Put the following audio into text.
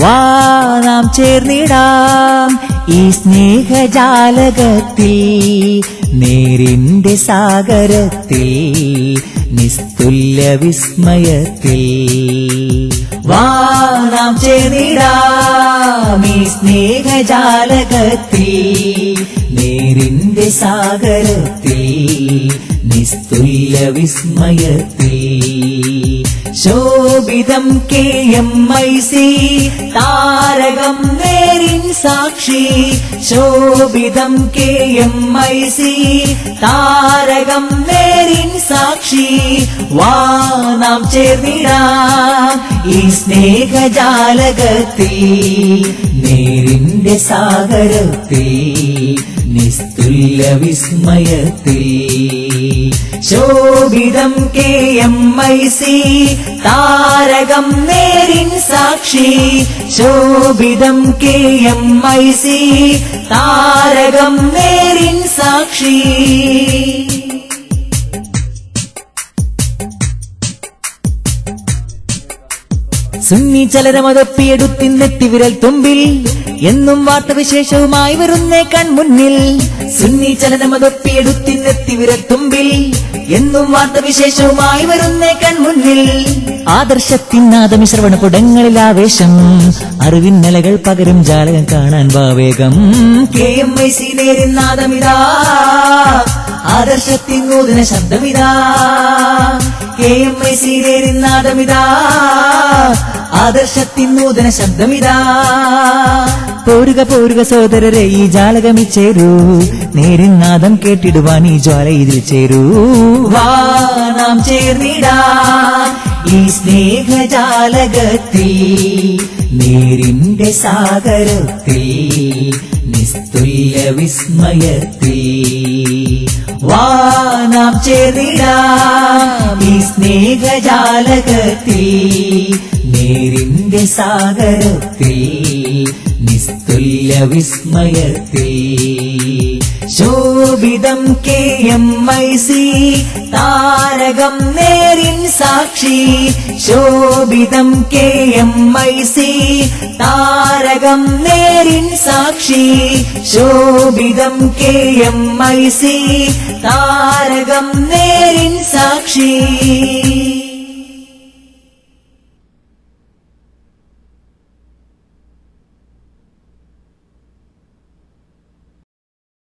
വാ നാം ചേർന്നിടാം ഈ സ്നേഹജാലകത്തിൽ, നേരിന്റെ സാഗരത്തിൽ, നിസ്തുല്യ വിസ്മയത്തിൽ. വാ നാം ചേർന്നിടാം ഈ സ്നേഹജാലകത്തിൽ, നേരിന്റെ സാഗരത്തിൽ, നിസ്തുല്യ വിസ്മയത്തിൽ. ശോഭിതം KMIC താരകം നേരിൻ സാക്ഷി, ശോഭിതം KMIC താരകം നേരിൻ സാക്ഷി. വാ നാം ചേർന്നിടാം ഈ സ്നേഹജാലകത്തിൽ, നേരിന്റെ സാഗരത്തിൽ, നിസ്തുല്യ വിസ്മയത്തിൽ. ശോഭിതം KMIC താരകം നേരിൻ സാക്ഷി, ശോഭിതം KMIC താരകം നേരിൻ സാക്ഷി. സുന്നി ചലനമതൊപ്പിയെടുത്തിന്നെത്തി വിരൽ തുമ്പിൽ, എന്നും വാർത്തവിശേഷവുമായി വരുന്നേ കൺമുന്നിൽ. സുന്നി ചലനമതൊപ്പിയെടുത്തിന്നെത്തി വിരൽ തുമ്പിൽ, എന്നും വാർത്തവിശേഷവുമായി വരുന്നേ കൺമുന്നിൽ. ആദർശത്തിനാദമി ശ്രവണപുടങ്ങളിൽ ആവേശം, അറിവിന്നലകൾ പകരും ജാലകം കാണാൻ വാവേഗം. KMIC നേരിന്നാദമിതാ, ആദർശത്തിൻ നൂതന ശബ്ദമിതാ. KMIC നേരിന്നാദമിതാ, ആദർശത്തിൻ നൂതന ശബ്ദമിതാ. പോരുക പോരുക സോദരരെ ഈ ജാലകമിൽ ചേരൂ, നേരിന്നാദം കേട്ടിടുവാൻ ഈ ജ്വാല ഇതിൽ ചേരൂ. വാ നാം ചേർന്നിടാം ഈ സ്നേഹജാലകത്തിൽ, നേരിന്റെ സാഗരത്തിൽ, നിസ്തുല്യ വിസ്മയത്തിൽ. വാ നാം ചേർന്നിടാം ഈ സ്നേഹജാലകത്തിൽ, നേരിന്റെ സാഗരത്തിൽ, നിസ്തുല്യ വിസ്മയത്തിൽ. ശോഭിതം KMIC താരകം നേരിൻ സാക്ഷി, ശോഭിതം KMIC താരകം നേരിൻ സാക്ഷി, ശോഭിതം KMIC താരകം നേരിൻ സാക്ഷി.